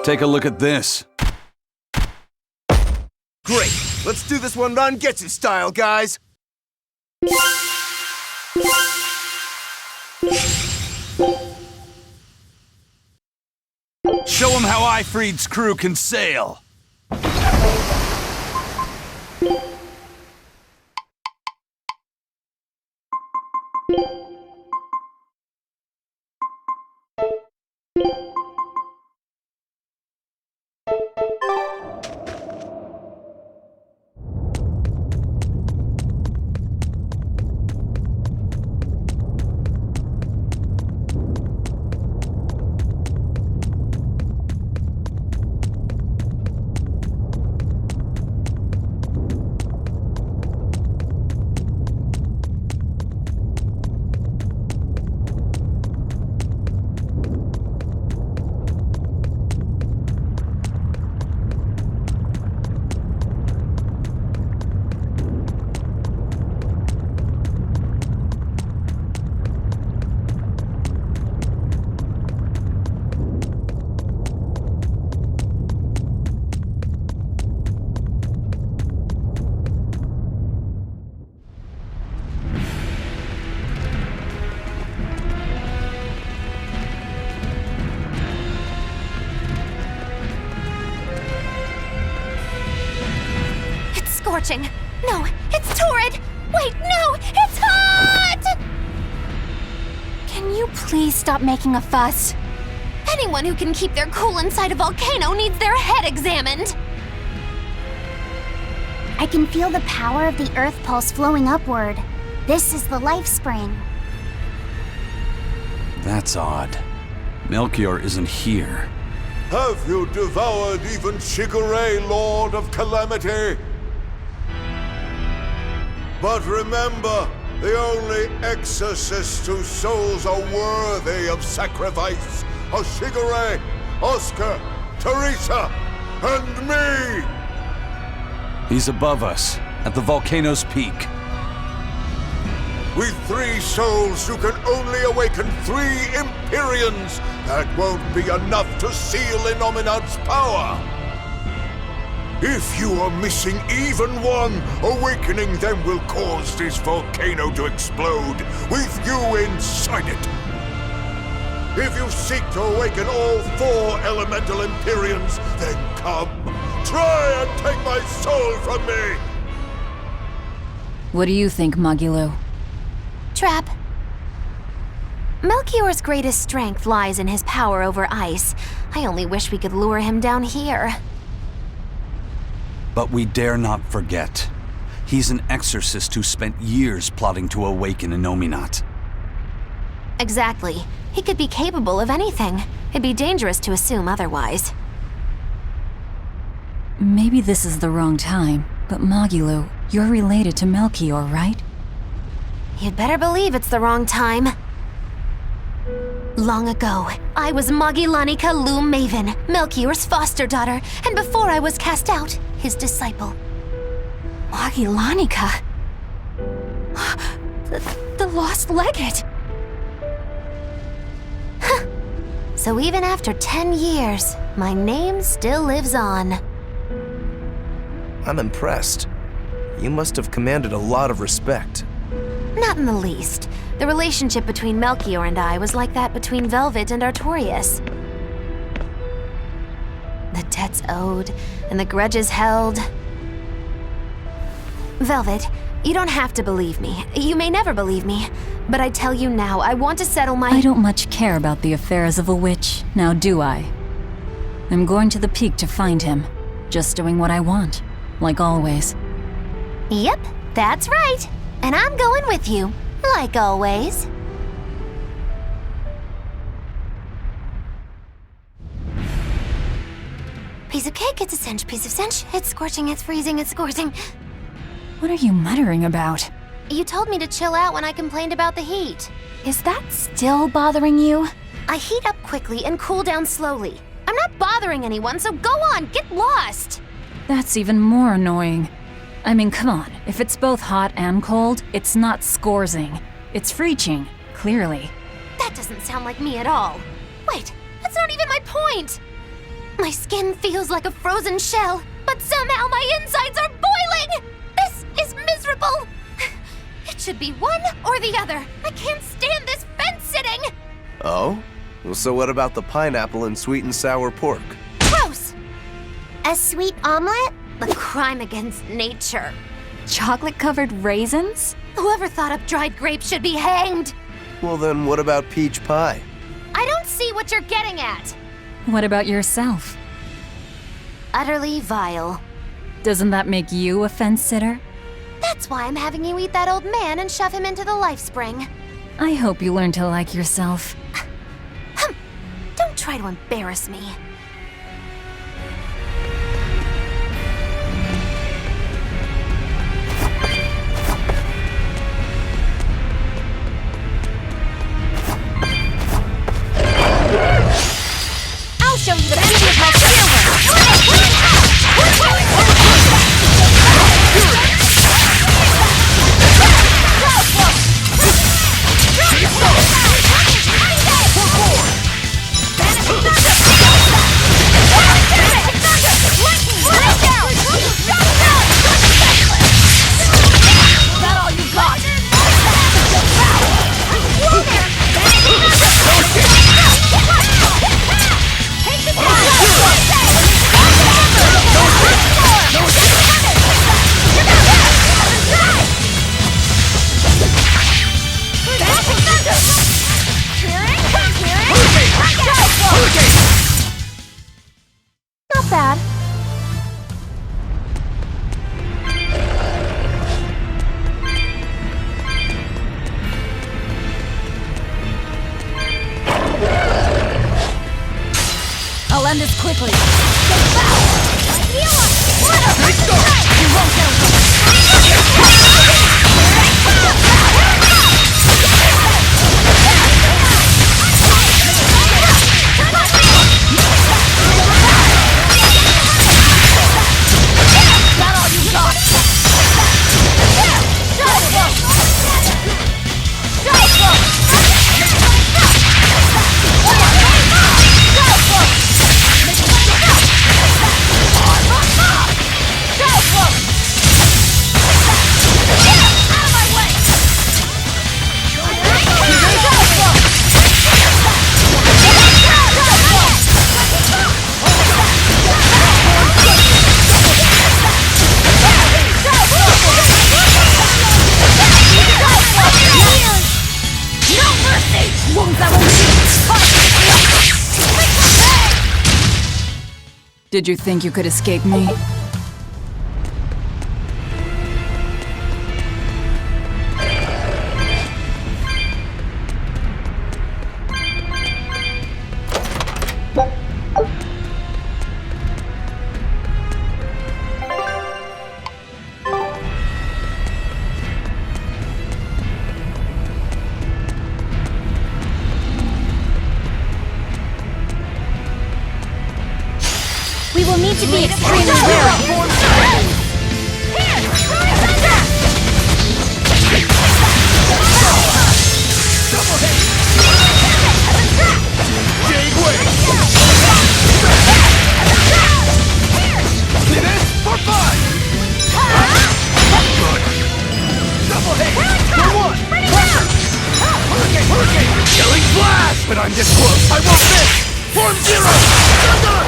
Take a look at this. Great! Let's do this one run Getsu style, guys! Show him how Ifreed's crew can sail! Scorching. No, it's torrid! Wait, no, it's hot! Can you please stop making a fuss? Anyone who can keep their cool inside a volcano needs their head examined! I can feel the power of the Earth pulse flowing upward. This is the life spring. That's odd. Melchior isn't here. Have you devoured even Shigure, Lord of Calamity? But remember, the only exorcists whose souls are worthy of sacrifice are Shigure, Oscar, Teresa, and me! He's above us, at the volcano's peak. With 3 souls, you can only awaken 3 Empyreans. That won't be enough to seal Innominat's power. If you are missing even one, awakening them will cause this volcano to explode, with you inside it. If you seek to awaken all 4 elemental Empyreans, then come. Try and take my soul from me! What do you think, Magilo? Trap. Melchior's greatest strength lies in his power over ice. I only wish we could lure him down here. But we dare not forget. He's an exorcist who spent years plotting to awaken Innominat. Exactly. He could be capable of anything. It'd be dangerous to assume otherwise. Maybe this is the wrong time, but Magilo, you're related to Melchior, right? You'd better believe it's the wrong time. Long ago, I was Magilanica Loom Maven, Melchior's foster daughter, and before I was cast out, his disciple. Magilanica? The lost legate! So even after 10 years, my name still lives on. I'm impressed. You must have commanded a lot of respect. Not in the least. The relationship between Melchior and I was like that between Velvet and Artorias. The debts owed, and the grudges held. Velvet, you don't have to believe me. You may never believe me. But I tell you now, I want to settle my— I don't much care about the affairs of a witch, now do I? I'm going to the peak to find him. Just doing what I want, like always. Yep, that's right. And I'm going with you, like always. Piece of cake, it's a cinch. Piece of cinch, it's scorching, it's freezing, it's scorching. What are you muttering about? You told me to chill out when I complained about the heat. Is that still bothering you? I heat up quickly and cool down slowly. I'm not bothering anyone, so go on, get lost! That's even more annoying. I mean, come on, if it's both hot and cold, it's not scorzing. It's freeching, clearly. That doesn't sound like me at all. Wait, that's not even my point! My skin feels like a frozen shell, but somehow my insides are boiling! This is miserable! It should be one or the other. I can't stand this fence-sitting! Oh? Well, so what about the pineapple and sweet and sour pork? Gross! A sweet omelet? A crime against nature. Chocolate-covered raisins? Whoever thought up dried grapes should be hanged! Well, then what about peach pie? I don't see what you're getting at! What about yourself? Utterly vile. Doesn't that make you a fence-sitter? That's why I'm having you eat that old man and shove him into the life spring. I hope you learn to like yourself. Don't try to embarrass me. I'll show you the beauty of my Not bad. I'll end this quickly. Did you think you could escape me? We will need to be extremely wary. But I'm this close! I won't miss! Form zero! Thunder!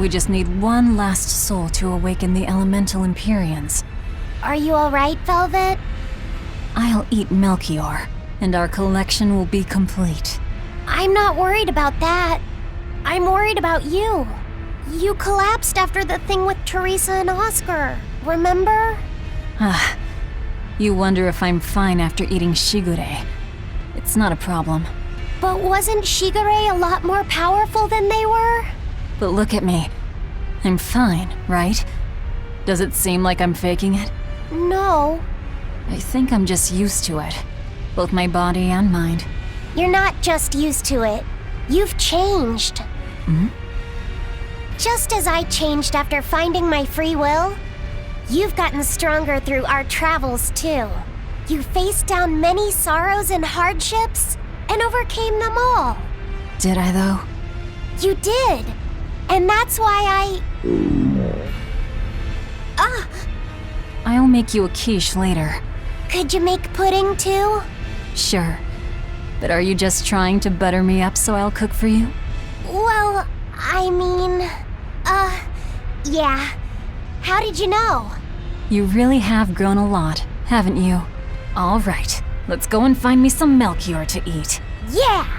We just need one last soul to awaken the elemental Empyreans. Are you alright, Velvet? I'll eat Melchior, and our collection will be complete. I'm not worried about that. I'm worried about you. You collapsed after the thing with Teresa and Oscar, remember? Ah, you wonder if I'm fine after eating Shigure. It's not a problem. But wasn't Shigure a lot more powerful than they were? But look at me. I'm fine, right? Does it seem like I'm faking it? No. I think I'm just used to it. Both my body and mind. You're not just used to it. You've changed. Hmm? Just as I changed after finding my free will, you've gotten stronger through our travels too. You faced down many sorrows and hardships and overcame them all. Did I though? You did. And that's why I'll make you a quiche later. Could you make pudding too? Sure. But are you just trying to butter me up so I'll cook for you? Well, I mean, yeah. How did you know? You really have grown a lot, haven't you? All right, let's go and find me some Melchior to eat. Yeah!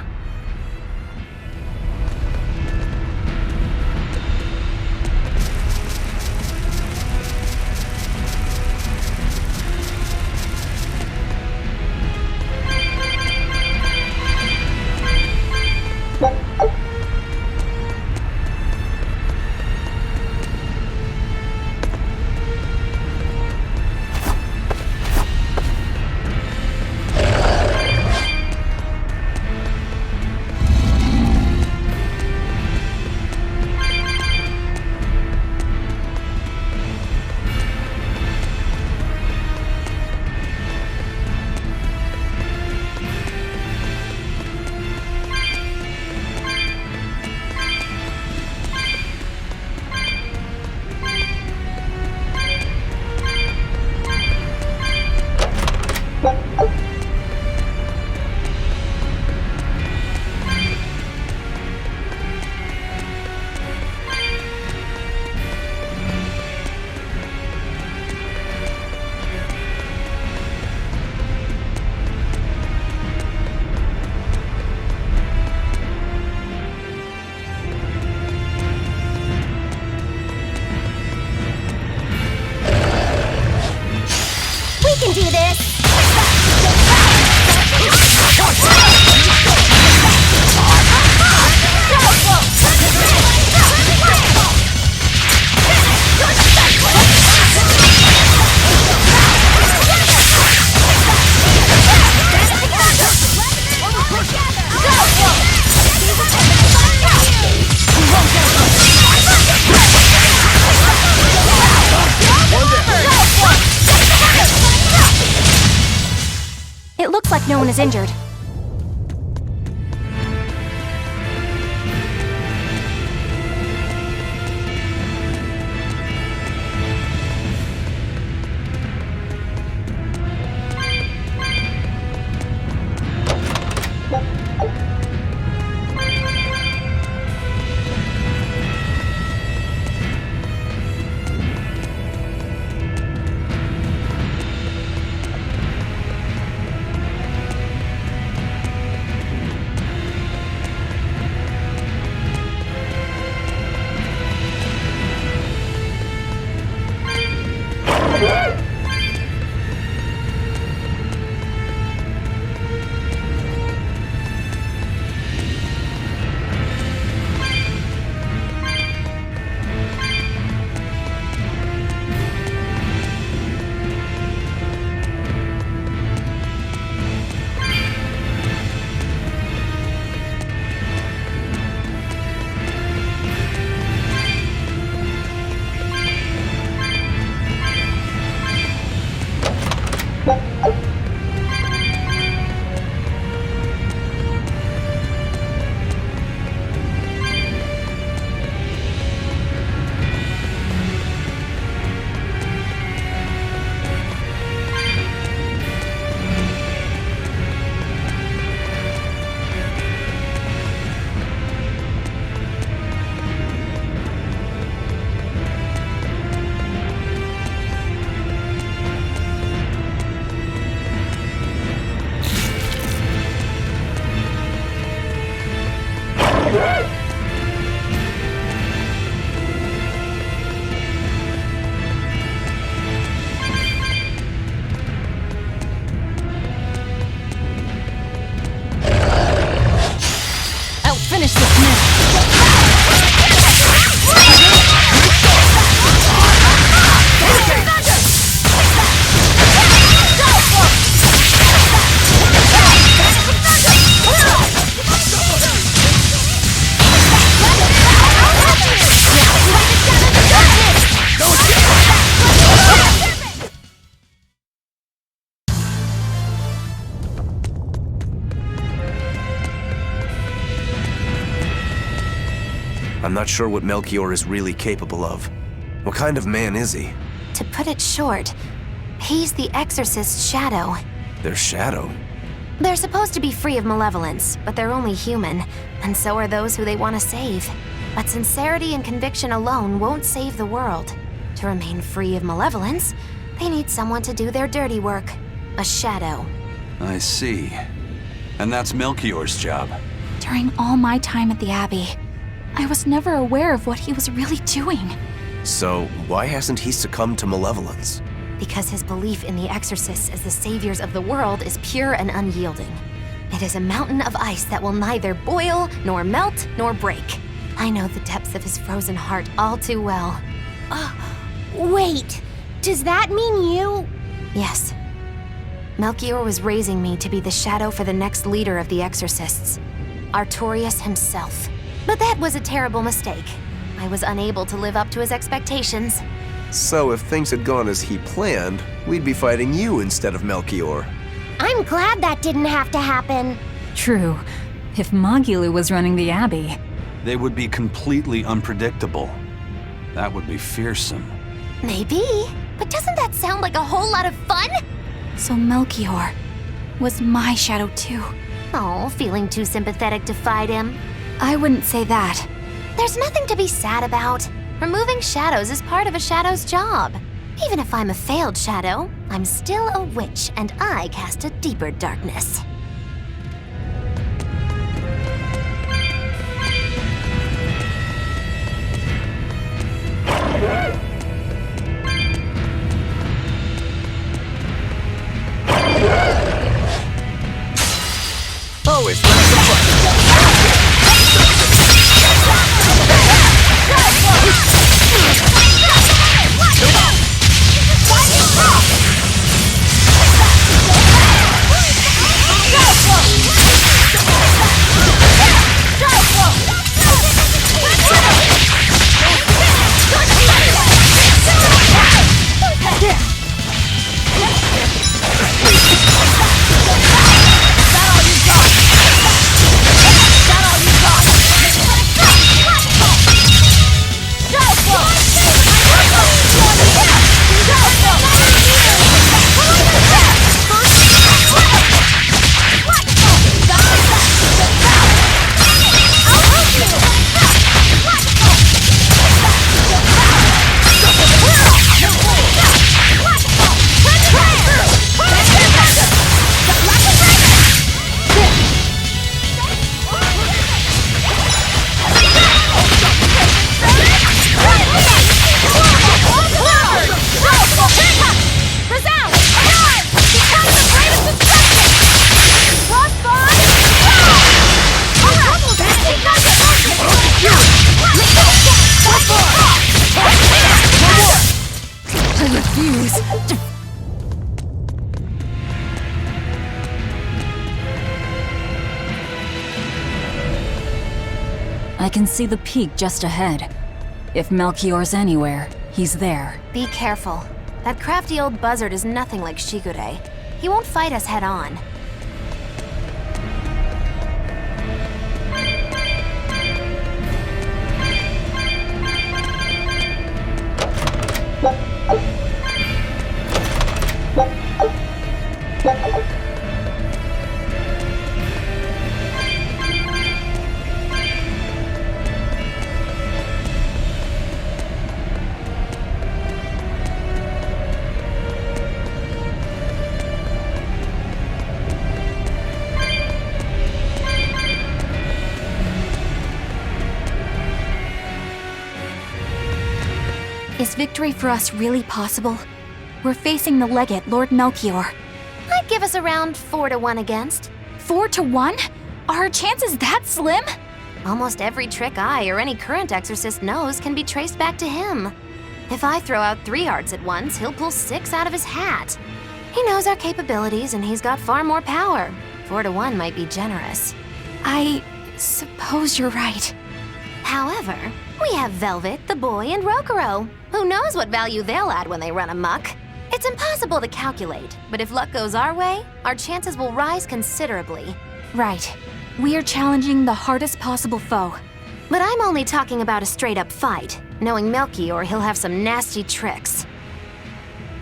We can do this! It looks like no one is injured. I'll finish this now. I'm not sure what Melchior is really capable of. What kind of man is he? To put it short, he's the Exorcist's shadow. Their shadow? They're supposed to be free of malevolence, but they're only human, and so are those who they want to save. But sincerity and conviction alone won't save the world. To remain free of malevolence, they need someone to do their dirty work. A shadow. I see. And that's Melchior's job. During all my time at the Abbey, I was never aware of what he was really doing. So, why hasn't he succumbed to malevolence? Because his belief in the Exorcists as the saviors of the world is pure and unyielding. It is a mountain of ice that will neither boil, nor melt, nor break. I know the depths of his frozen heart all too well. Wait, does that mean you? Yes. Melchior was raising me to be the shadow for the next leader of the Exorcists, Artorius himself. But that was a terrible mistake. I was unable to live up to his expectations. So if things had gone as he planned, we'd be fighting you instead of Melchior. I'm glad that didn't have to happen. True. If Magulu was running the Abbey, They would be completely unpredictable. That would be fearsome. Maybe, but doesn't that sound like a whole lot of fun? So Melchior was my shadow too. Oh, feeling too sympathetic to fight him? I wouldn't say that. There's nothing to be sad about. Removing shadows is part of a shadow's job. Even if I'm a failed shadow, I'm still a witch, and I cast a deeper darkness. Always ready to fight. I can see the peak just ahead. If Melchior's anywhere, he's there. Be careful. That crafty old buzzard is nothing like Shigure. He won't fight us head on. Is victory for us really possible? We're facing the legate, Lord Melchior. I'd give us around 4 to 1 against. 4 to 1? Are our chances that slim? Almost every trick I or any current exorcist knows can be traced back to him. If I throw out 3 hearts at once, he'll pull 6 out of his hat. He knows our capabilities and he's got far more power. 4 to 1 might be generous. I suppose you're right. However, we have Velvet, the boy, and Rokuro. Who knows what value they'll add when they run amok? It's impossible to calculate, but if luck goes our way, our chances will rise considerably. Right. We are challenging the hardest possible foe. But I'm only talking about a straight-up fight. Knowing Melchior, he'll have some nasty tricks.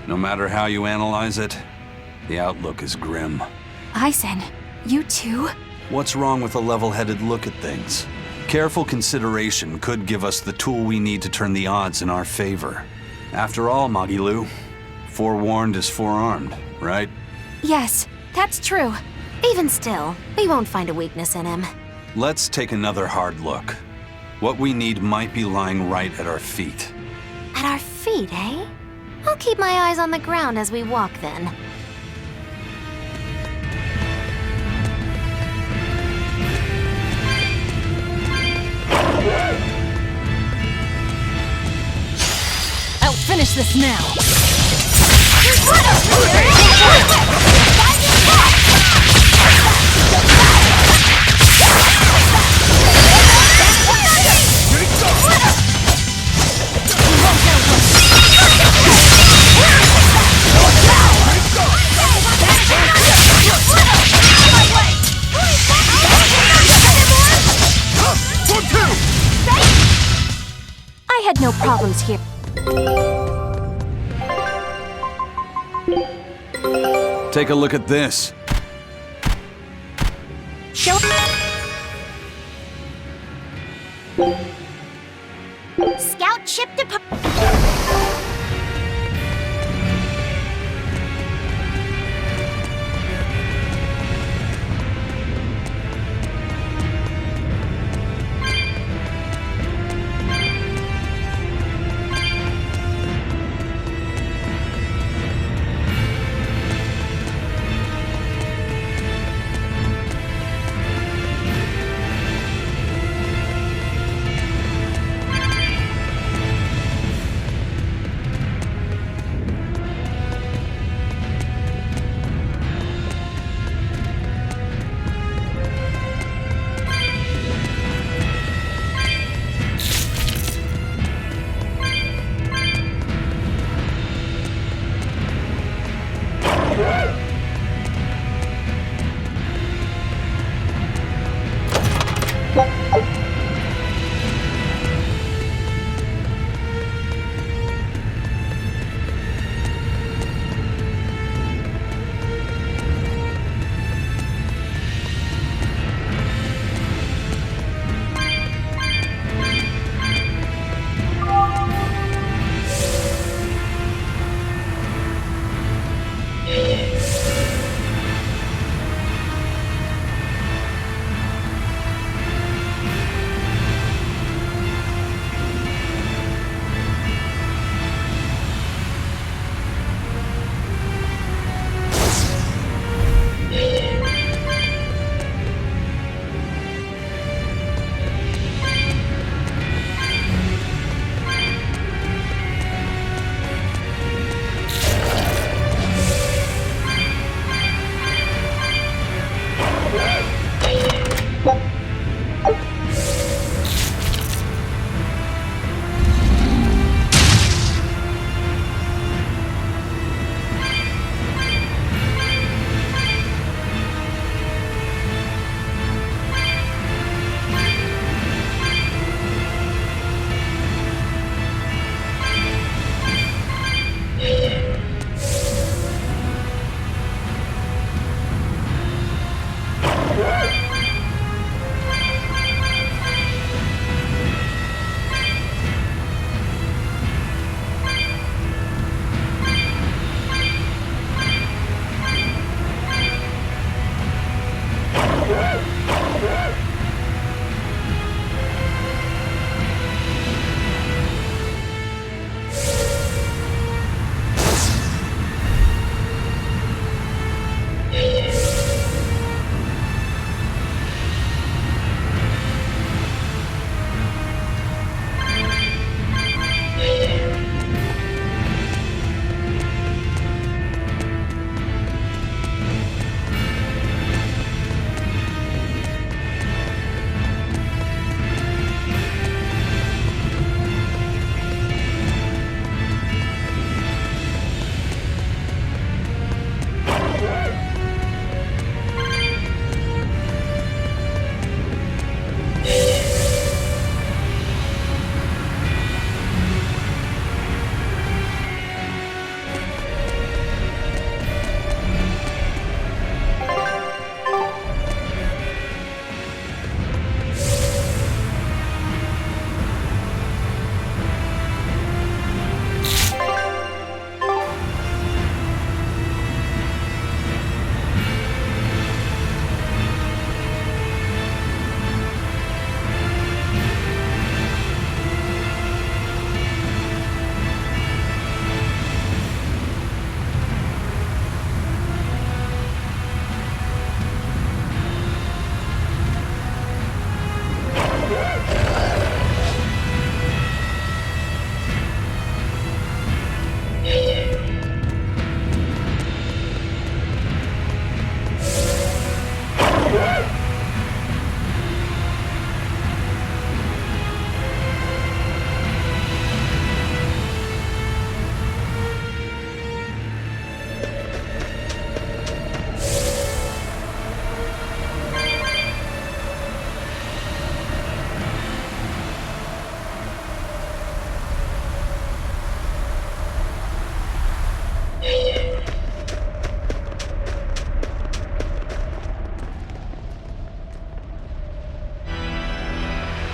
No matter how you analyze it, the outlook is grim. Aizen, you too? What's wrong with a level-headed look at things? Careful consideration could give us the tool we need to turn the odds in our favor. After all, Magilu, forewarned is forearmed, right? Yes, that's true. Even still, we won't find a weakness in him. Let's take another hard look. What we need might be lying right at our feet. At our feet, eh? I'll keep my eyes on the ground as we walk then. I'll finish this now. I had no problems here. Take a look at this. Scout ship depart.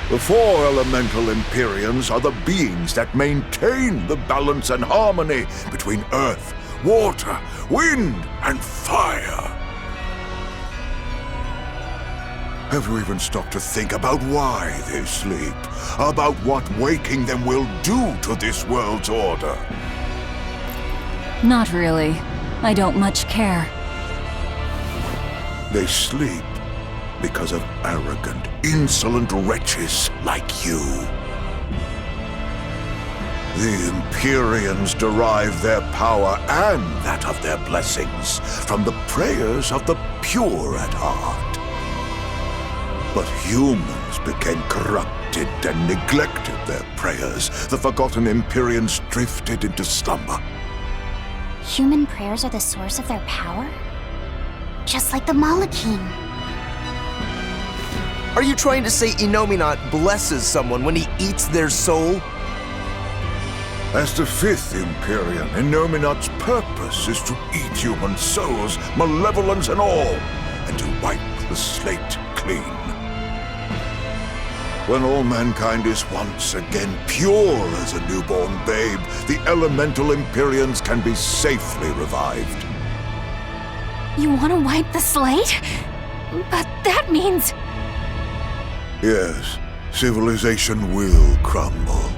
The 4 elemental Empyreans are the beings that maintain the balance and harmony between earth, water, wind, and fire. Have you even stopped to think about why they sleep? About what waking them will do to this world's order? Not really. I don't much care. They sleep because of arrogant, insolent wretches like you. The Empyreans derive their power and that of their blessings from the prayers of the pure at heart. But humans became corrupted and neglected their prayers. The forgotten Empyreans drifted into slumber. Human prayers are the source of their power? Just like the Malachim. Are you trying to say Innominat blesses someone when he eats their soul? As the 5th Empyrean, Innominat's purpose is to eat human souls, malevolence and all, and to wipe the slate clean. When all mankind is once again pure as a newborn babe, the elemental Empyreans can be safely revived. You want to wipe the slate? But that means... Yes, civilization will crumble.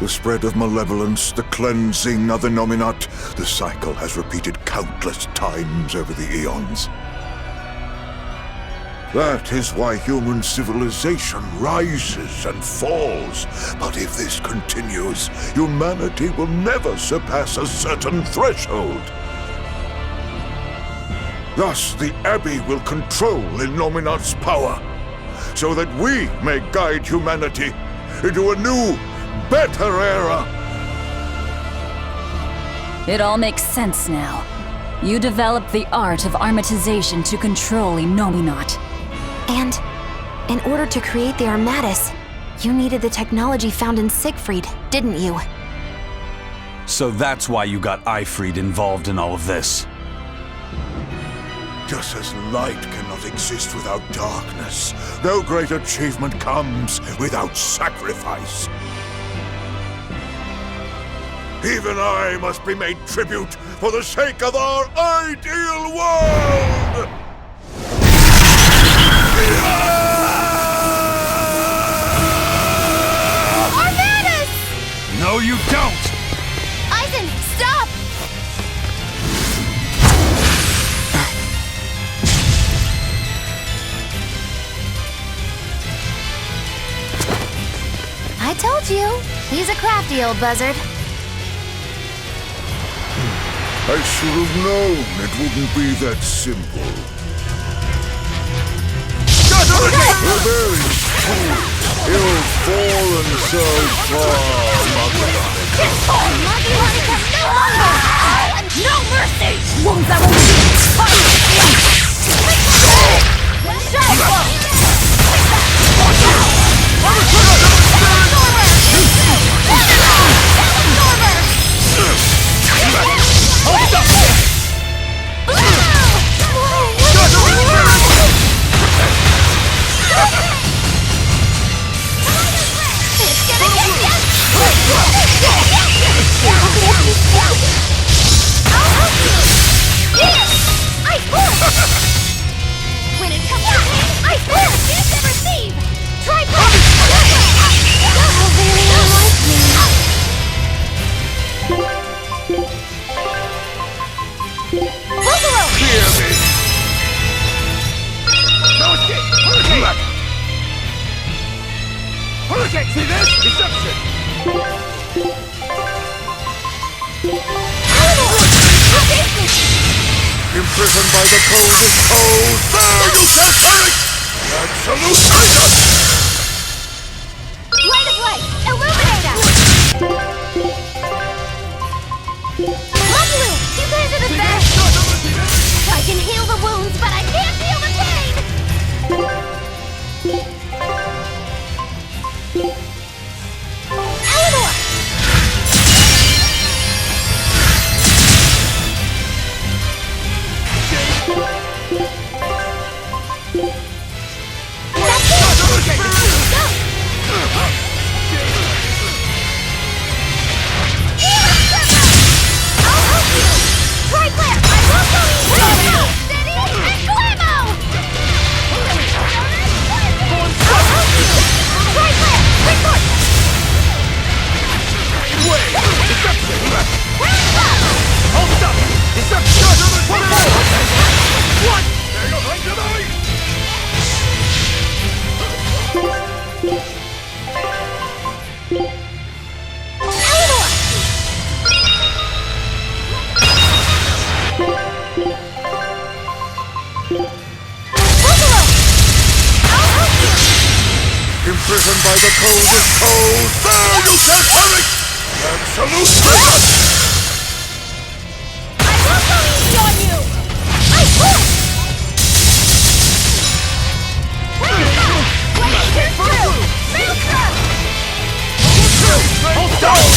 The spread of malevolence, the cleansing of the Innominat, the cycle has repeated countless times over the eons. That is why human civilization rises and falls. But if this continues, humanity will never surpass a certain threshold. Thus, the Abbey will control Innominat's power, so that we may guide humanity into a new, better era. It all makes sense now. You developed the art of armatization to control Innominat. And in order to create the Armatus, you needed the technology found in Siegfried, didn't you? So that's why you got Ifried involved in all of this. Just as light cannot exist without darkness, no great achievement comes without sacrifice. Even I must be made tribute for the sake of our ideal world! Armatus! No, you don't! Eisen, stop! I told you. He's a crafty old buzzard. I should have known it wouldn't be that simple. Rebellious fool! You've fallen so far, Magdalena. No mercy! Wounds that won't when it comes to pain, I can't receive! Try Hear me! No escape! Hurricane! Hurricane! See this? Deception! Imprisoned by the coldest cold! There you shall perish! Absolute item! Light of light! Illuminate us! Magulu! You guys are the best! I can heal the wounds, but I can't feel the pain! Eleanor! imprisoned by the coldest cold. There, you can't hurry! Absolute prison! I will go easy on you! I will! Hold down!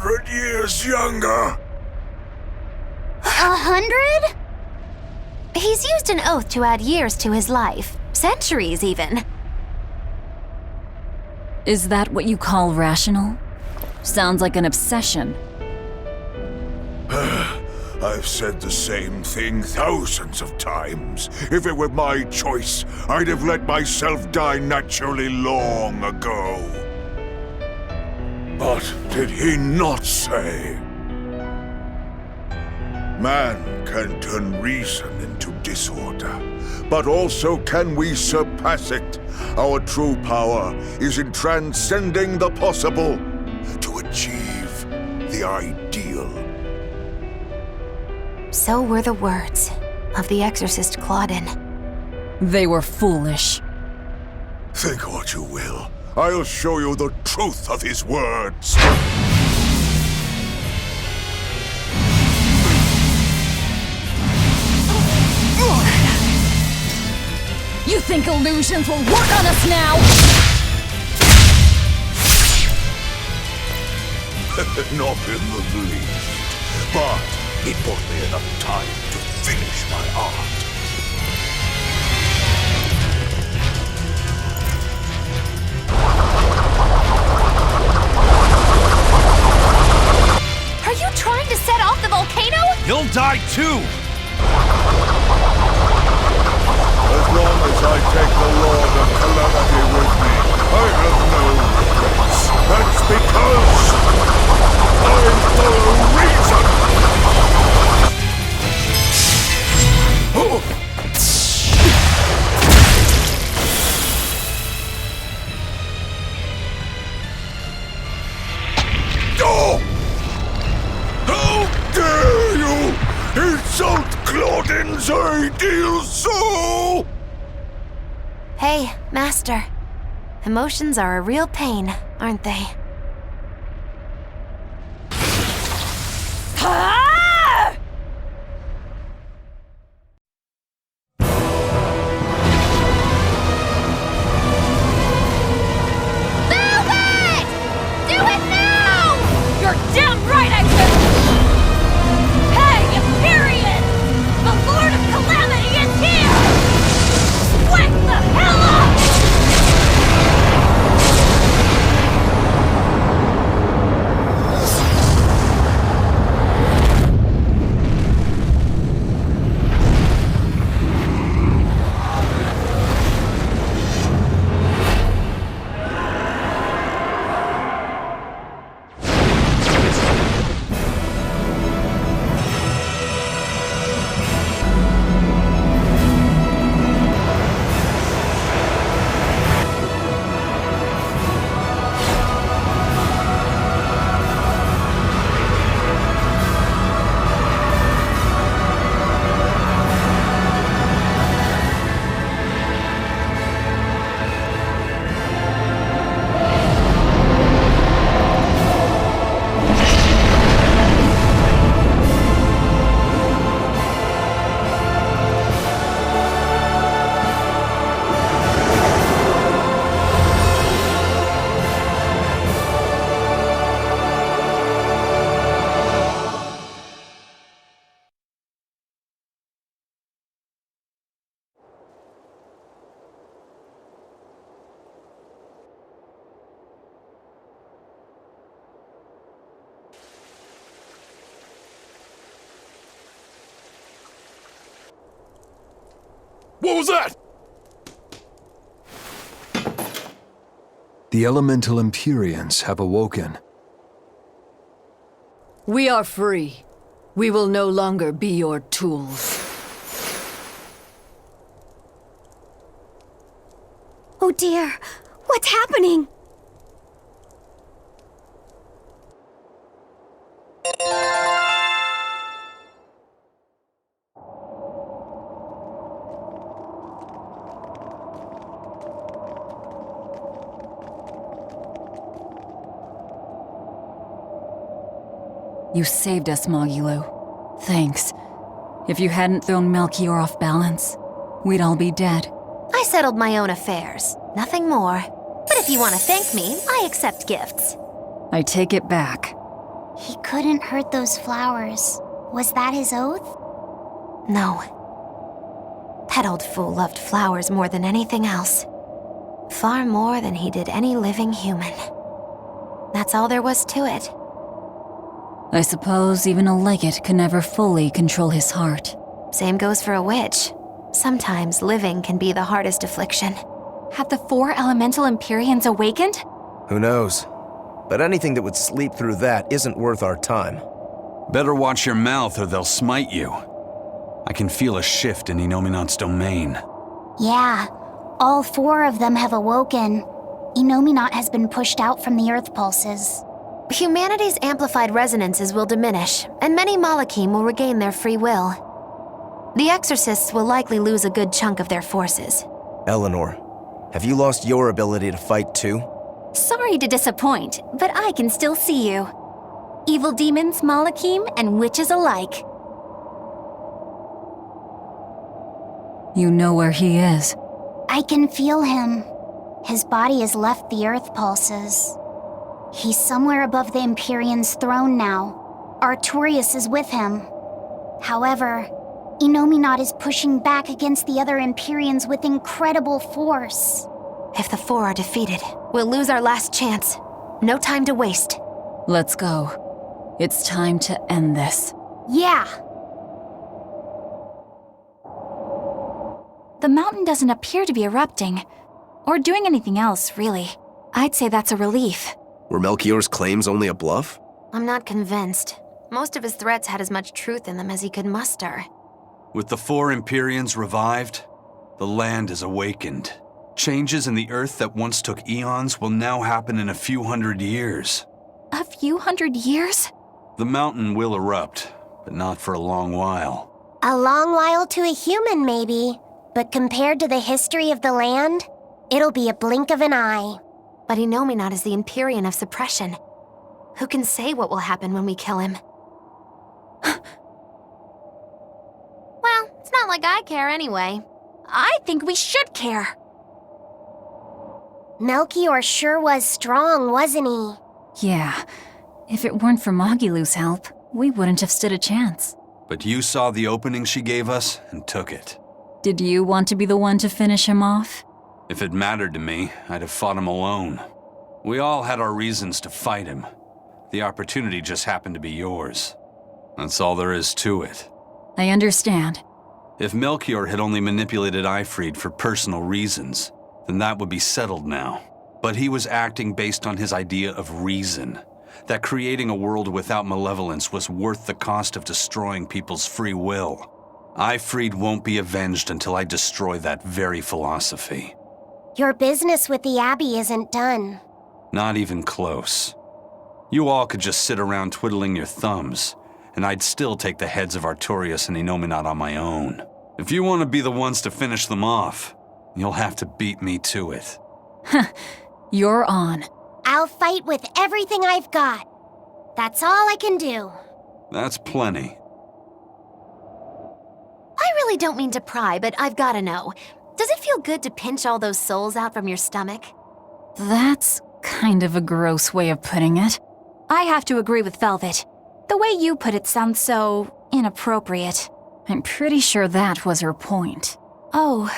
100 years younger. 100? He's used an oath to add years to his life. Centuries, even. Is that what you call rational? Sounds like an obsession. I've said the same thing thousands of times. If it were my choice, I'd have let myself die naturally long ago. But did he not say? Man can turn reason into disorder, but also can we surpass it. Our true power is in transcending the possible to achieve the ideal. So were the words of the exorcist Claudin. They were foolish. Think what you will. I'll show you the truth of his words. You think illusions will work on us now? Not in the least. But it bought me enough time to finish my art. Are you trying to set off the volcano? You'll die too! As long as I take the Lord of Calamity with me, I have no regrets. That's because I'm for a reason! Oh. Oh! How dare you insult Claudin's ideal soul! Hey, Master. Emotions are a real pain, aren't they? was that? The elemental Empyreans have awoken. We are free. We will no longer be your tools. Oh dear, what's happening? You saved us, Magilou. Thanks. If you hadn't thrown Melchior off balance, we'd all be dead. I settled my own affairs, nothing more. But if you want to thank me, I accept gifts. I take it back. He couldn't hurt those flowers. Was that his oath? No. That old fool loved flowers more than anything else. Far more than he did any living human. That's all there was to it. I suppose even a legate can never fully control his heart. Same goes for a witch. Sometimes living can be the hardest affliction. Have the 4 elemental Empyreans awakened? Who knows? But anything that would sleep through that isn't worth our time. Better watch your mouth or they'll smite you. I can feel a shift in Inominat's domain. Yeah, all 4 of them have awoken. Inominat has been pushed out from the Earth pulses. Humanity's amplified resonances will diminish, and many Malachim will regain their free will. The Exorcists will likely lose a good chunk of their forces. Eleanor, have you lost your ability to fight too? Sorry to disappoint, but I can still see you. Evil demons, Malachim, and witches alike. You know where he is. I can feel him. His body has left the Earth pulses. He's somewhere above the Empyrean's throne now. Artorias is with him. However, Inominat is pushing back against the other Empyreans with incredible force. If the 4 are defeated, we'll lose our last chance. No time to waste. Let's go. It's time to end this. Yeah. The mountain doesn't appear to be erupting, or doing anything else, really. I'd say that's a relief. Were Melchior's claims only a bluff? I'm not convinced. Most of his threats had as much truth in them as he could muster. With the 4 Empyreans revived, the land is awakened. Changes in the Earth that once took eons will now happen in a few hundred years. A few hundred years? The mountain will erupt, but not for a long while. A long while to a human, maybe. But compared to the history of the land, it'll be a blink of an eye. But Inominat is the Empyrean of suppression. Who can say what will happen when we kill him? Well, it's not like I care anyway. I think we should care. Melchior sure was strong, wasn't he? Yeah. If it weren't for Magilou's help, we wouldn't have stood a chance. But you saw the opening she gave us and took it. Did you want to be the one to finish him off? If it mattered to me, I'd have fought him alone. We all had our reasons to fight him. The opportunity just happened to be yours. That's all there is to it. I understand. If Melchior had only manipulated Ifrid for personal reasons, then that would be settled now. But he was acting based on his idea of reason, that creating a world without malevolence was worth the cost of destroying people's free will. Ifrid won't be avenged until I destroy that very philosophy. Your business with the Abbey isn't done. Not even close. You all could just sit around twiddling your thumbs, and I'd still take the heads of Artorias and Inominat on my own. If you want to be the ones to finish them off, you'll have to beat me to it. You're on. I'll fight with everything I've got. That's all I can do. That's plenty. I really don't mean to pry, but I've gotta know. Does it feel good to pinch all those souls out from your stomach? That's kind of a gross way of putting it. I have to agree with Velvet. The way you put it sounds so inappropriate. I'm pretty sure that was her point. Oh,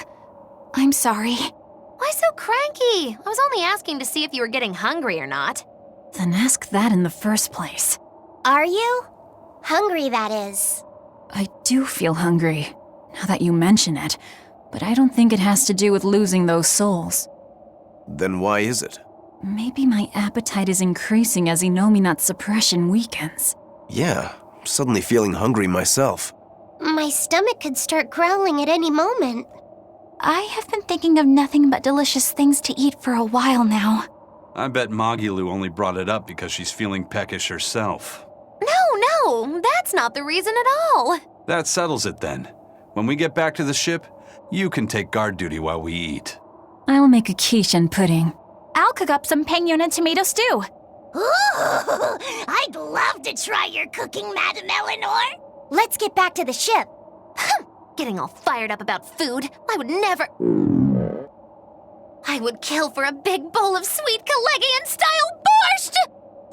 I'm sorry. Why so cranky? I was only asking to see if you were getting hungry or not. Then ask that in the first place. Are you? Hungry, that is. I do feel hungry, now that you mention it. but I don't think it has to do with losing those souls. Then why is it? Maybe my appetite is increasing as Inominat's suppression weakens. Yeah, I'm suddenly feeling hungry myself. My stomach could start growling at any moment. I have been thinking of nothing but delicious things to eat for a while now. I bet Magilu only brought it up because she's feeling peckish herself. No, that's not the reason at all. That settles it then. When we get back to the ship, you can take guard duty while we eat. I'll make a quiche and pudding. I'll cook up some pinyon and tomato stew. Ooh, I'd love to try your cooking, Madam Eleanor. Let's get back to the ship. Getting all fired up about food. I would never... I would kill for a big bowl of sweet Kalegian-style borscht!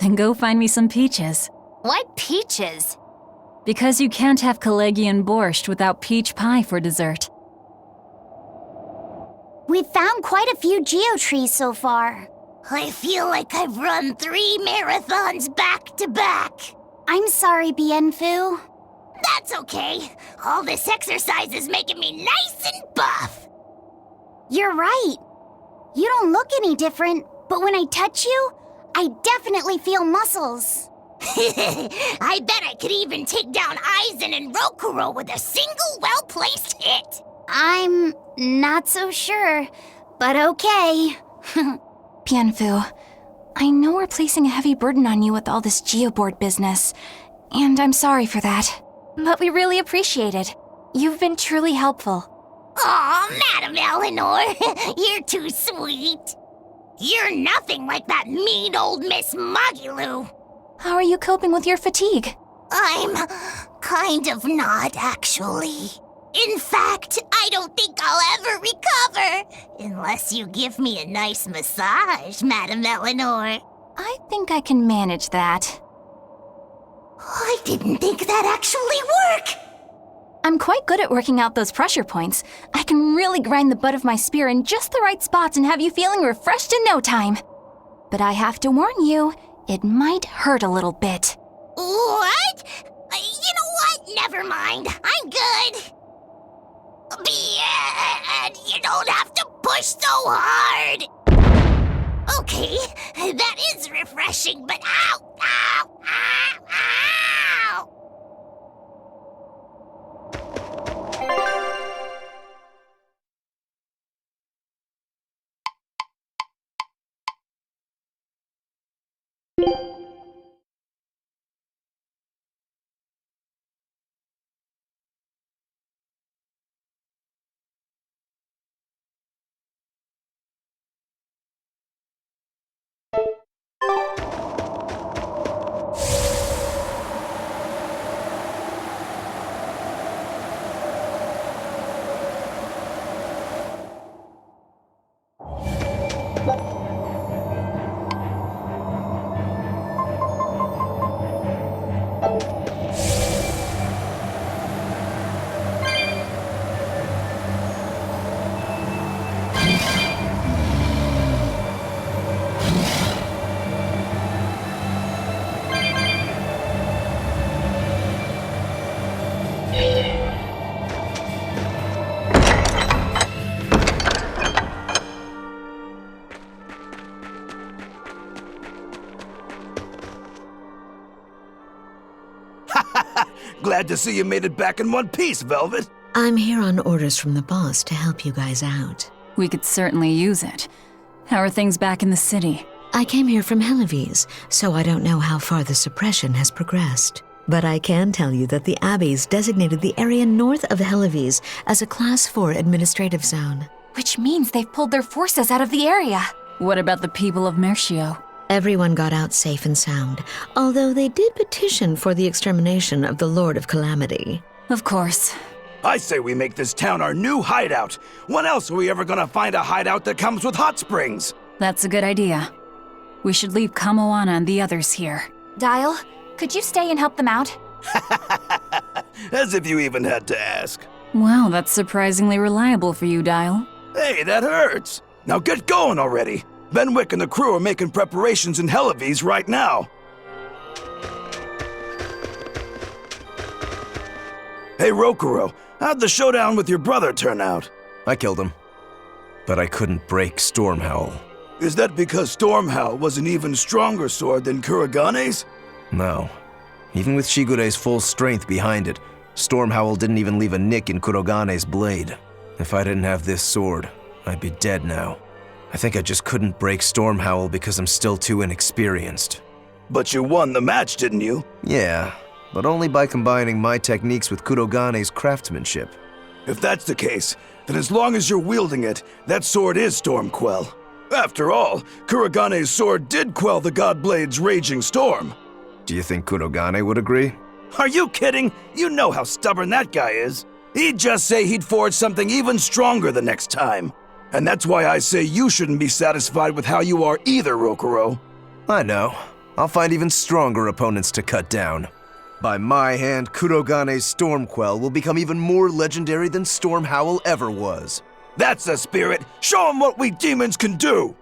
Then go find me some peaches. Why peaches? Because you can't have Kalegian borscht without peach pie for dessert. We've found quite a few geotrees so far. I feel like I've run 3 marathons back to back. I'm sorry, Bienfu. That's okay. All this exercise is making me nice and buff. You're right. You don't look any different, but when I touch you, I definitely feel muscles. I bet I could even take down Aizen and Rokuro with a single well-placed hit. I'm not so sure, but okay. Bienfu, I know we're placing a heavy burden on you with all this geoboard business, and I'm sorry for that. But we really appreciate it. You've been truly helpful. Aw, Madam Eleanor, you're too sweet. You're nothing like that mean old Miss Magilu. How are you coping with your fatigue? I'm kind of not, actually. In fact, I don't think I'll ever recover. Unless you give me a nice massage, Madam Eleanor. I think I can manage that. I didn't think that actually worked. I'm quite good at working out those pressure points. I can really grind the butt of my spear in just the right spots and have you feeling refreshed in no time. But I have to warn you, it might hurt a little bit. What? You know what? Never mind. I'm good. And you don't have to push so hard. Okay, that is refreshing, but ow, ow, ow, ow! Glad to see you made it back in one piece, Velvet. I'm here on orders from the boss to help you guys out. We could certainly use it. How are things back in the city? I came here from Helives, so I don't know how far the suppression has progressed. But I can tell you that the Abbeys designated the area north of Helives as a Class 4 administrative zone. Which means they've pulled their forces out of the area. What about the people of Mercio? Everyone got out safe and sound, although they did petition for the extermination of the Lord of Calamity. Of course. I say we make this town our new hideout. When else are we ever gonna find a hideout that comes with hot springs? That's a good idea. We should leave Kamoana and the others here. Dial, could you stay and help them out? As if you even had to ask. Wow, that's surprisingly reliable for you, Dial. Hey, that hurts. Now get going already. Benwick and the crew are making preparations in Helives right now. Hey, Rokuro, how'd the showdown with your brother turn out? I killed him. But I couldn't break Stormhowl. Is that because Stormhowl was an even stronger sword than Kuragane's? No. Even with Shigure's full strength behind it, Stormhowl didn't even leave a nick in Kuragane's blade. If I didn't have this sword, I'd be dead now. I think I just couldn't break Stormhowl because I'm still too inexperienced. But you won the match, didn't you? Yeah, but only by combining my techniques with Kuragane's craftsmanship. If that's the case, then as long as you're wielding it, that sword is Stormquell. After all, Kuragane's sword did quell the Godblade's raging storm. Do you think Kuragane would agree? Are you kidding? You know how stubborn that guy is. He'd just say he'd forge something even stronger the next time. And that's why I say you shouldn't be satisfied with how you are either, Rokuro. I know. I'll find even stronger opponents to cut down. By my hand, Kuragane's Stormquell will become even more legendary than Stormhowl ever was. That's the spirit! Show him what we demons can do!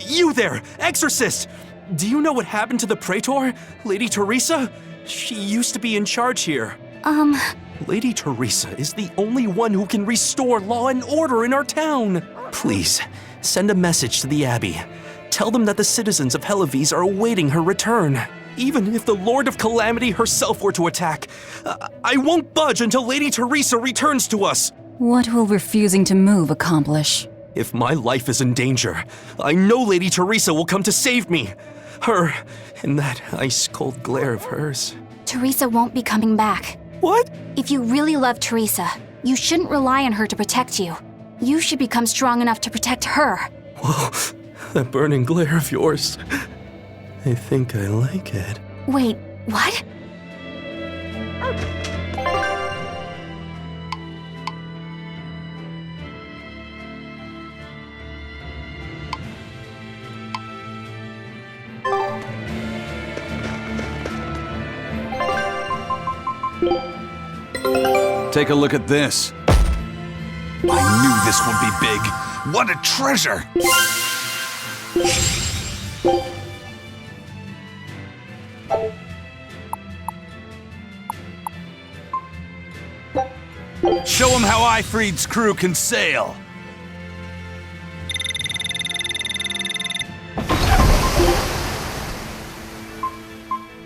You there, Exorcist! Do you know what happened to the Praetor, Lady Teresa? She used to be in charge here. Lady Teresa is the only one who can restore law and order in our town. Please, send a message to the Abbey. Tell them that the citizens of Helives are awaiting her return. Even if the Lord of Calamity herself were to attack, I won't budge until Lady Teresa returns to us. What will refusing to move accomplish? If my life is in danger, I know Lady Teresa will come to save me. Her, and that ice-cold glare of hers. Teresa won't be coming back. What? If you really love Teresa, you shouldn't rely on her to protect you. You should become strong enough to protect her. Whoa, that burning glare of yours. I think I like it. Wait, what? Take a look at this. I knew this would be big. What a treasure! Show him how Ifrid's crew can sail.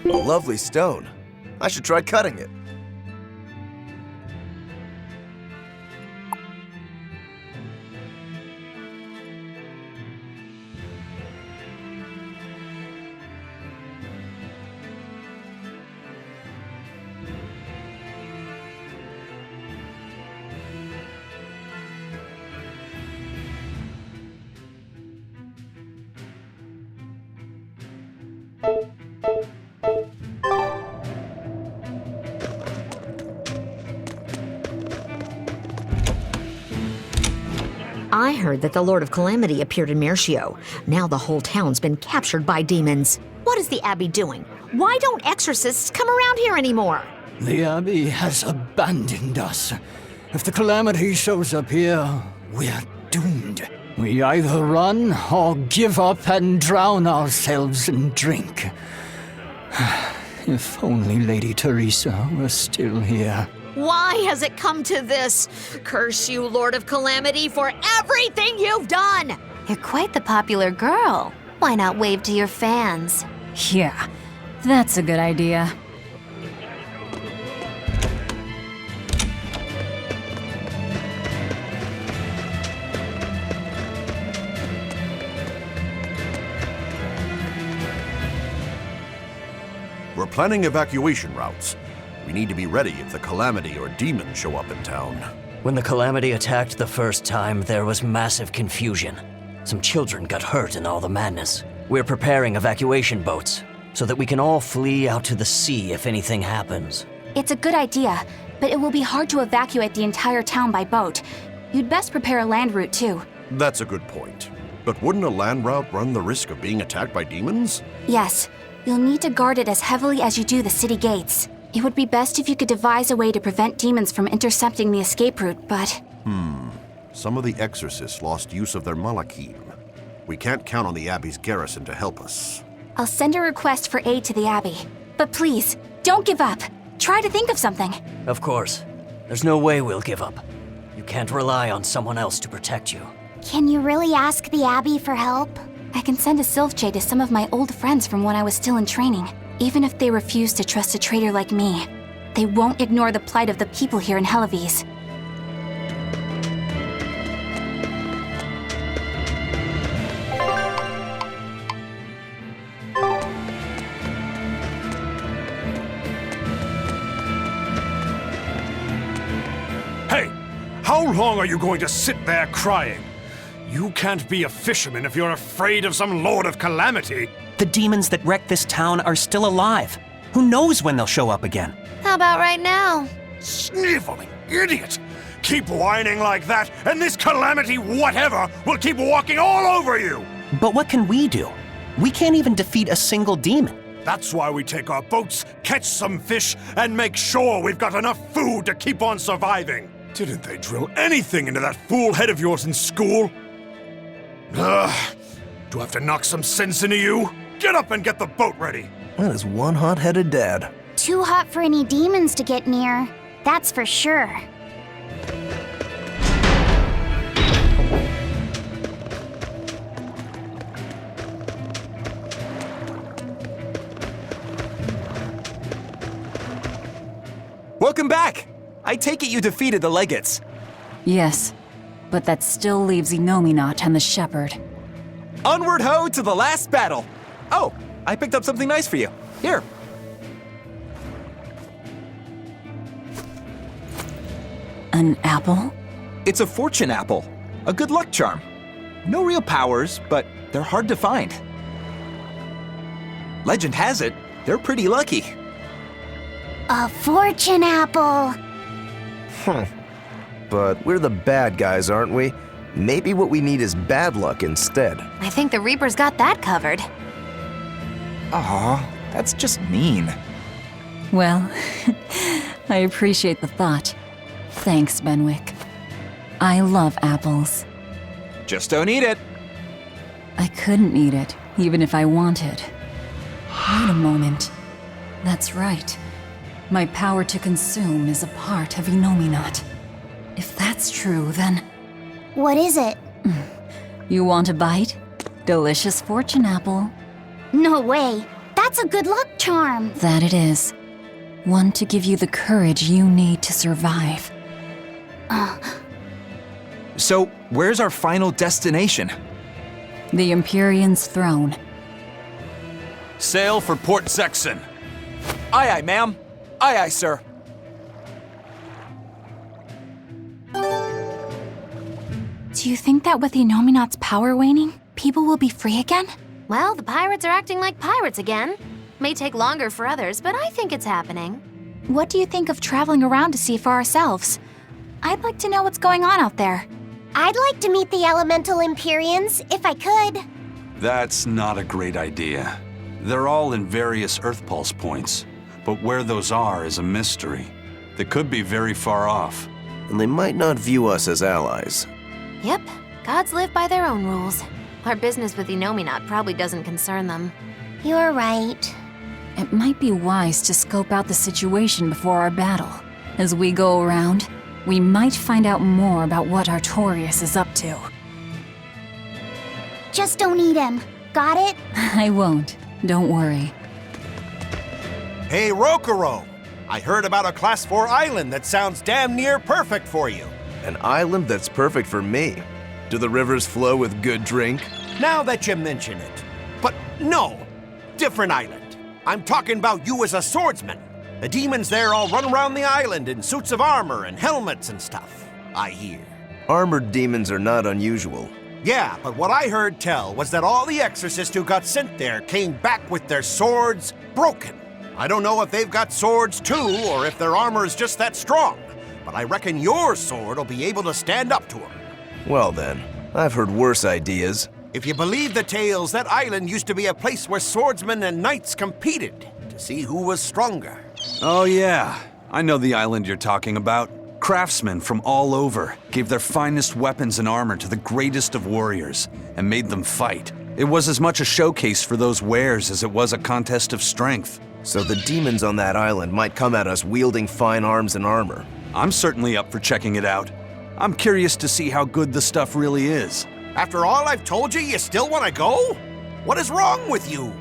A lovely stone. I should try cutting it. I heard that the Lord of Calamity appeared in Mercio. Now the whole town's been captured by demons. What is the Abbey doing? Why don't exorcists come around here anymore? The Abbey has abandoned us. If the Calamity shows up here, we're doomed. We either run or give up and drown ourselves in drink. If only Lady Teresa were still here. Why has it come to this? Curse you, Lord of Calamity, for everything you've done! You're quite the popular girl. Why not wave to your fans? Yeah, that's a good idea. We're planning evacuation routes. We need to be ready if the Calamity or demons show up in town. When the Calamity attacked the first time, there was massive confusion. Some children got hurt in all the madness. We're preparing evacuation boats, so that we can all flee out to the sea if anything happens. It's a good idea, but it will be hard to evacuate the entire town by boat. You'd best prepare a land route too. That's a good point. But wouldn't a land route run the risk of being attacked by demons? Yes, you'll need to guard it as heavily as you do the city gates. It would be best if you could devise a way to prevent demons from intercepting the escape route, but... Some of the exorcists lost use of their malachim. We can't count on the Abbey's garrison to help us. I'll send a request for aid to the Abbey. But please, don't give up. Try to think of something. Of course. There's no way we'll give up. You can't rely on someone else to protect you. Can you really ask the Abbey for help? I can send a Sylph to some of my old friends from when I was still in training. Even if they refuse to trust a traitor like me, they won't ignore the plight of the people here in Helives. Hey! How long are you going to sit there crying? You can't be a fisherman if you're afraid of some Lord of Calamity. The demons that wrecked this town are still alive. Who knows when they'll show up again? How about right now? Sniveling idiot! Keep whining like that, and this Calamity whatever will keep walking all over you! But what can we do? We can't even defeat a single demon. That's why we take our boats, catch some fish, and make sure we've got enough food to keep on surviving. Didn't they drill anything into that fool head of yours in school? Ugh. Do I have to knock some sense into you? Get up and get the boat ready. That is one hot-headed dad. Too hot for any demons to get near. That's for sure. Welcome back! I take it you defeated the Legates. Yes, but that still leaves Enominat and the Shepherd. Onward ho to the last battle! Oh, I picked up something nice for you. Here. An apple? It's a fortune apple. A good luck charm. No real powers, but they're hard to find. Legend has it, they're pretty lucky. A fortune apple! But we're the bad guys, aren't we? Maybe what we need is bad luck instead. I think the Reaper's got that covered. Aw, that's just mean. Well, I appreciate the thought. Thanks, Benwick. I love apples. Just don't eat it. I couldn't eat it, even if I wanted. Wait a moment. That's right. My power to consume is a part of Enominat. If that's true, then... What is it? You want a bite? Delicious fortune apple. No way. That's a good luck charm. That it is. One to give you the courage you need to survive. So, where's our final destination? The Empyrean's throne. Sail for Port Sexton. Aye, aye, ma'am. Aye, aye, sir. Do you think that with Enominat's power waning, people will be free again? Well, the pirates are acting like pirates again. May take longer for others, but I think it's happening. What do you think of traveling around to see for ourselves? I'd like to know what's going on out there. I'd like to meet the elemental Empyreans, if I could. That's not a great idea. They're all in various Earth Pulse points, but where those are is a mystery. They could be very far off. And they might not view us as allies. Yep, gods live by their own rules. Our business with Enominat probably doesn't concern them. You're right. It might be wise to scope out the situation before our battle. As we go around, we might find out more about what Artorias is up to. Just don't eat him. Got it? I won't. Don't worry. Hey, Rokuro! I heard about a Class 4 island that sounds damn near perfect for you. An island that's perfect for me. Do the rivers flow with good drink? Now that you mention it. But no, different island. I'm talking about you as a swordsman. The demons there all run around the island in suits of armor and helmets and stuff, I hear. Armored demons are not unusual. Yeah, but what I heard tell was that all the exorcists who got sent there came back with their swords broken. I don't know if they've got swords too, or if their armor is just that strong, but I reckon your sword will be able to stand up to them. Well then, I've heard worse ideas. If you believe the tales, that island used to be a place where swordsmen and knights competed to see who was stronger. Oh yeah, I know the island you're talking about. Craftsmen from all over gave their finest weapons and armor to the greatest of warriors and made them fight. It was as much a showcase for those wares as it was a contest of strength. So the demons on that island might come at us wielding fine arms and armor. I'm certainly up for checking it out. I'm curious to see how good the stuff really is. After all I've told you, you still want to go? What is wrong with you?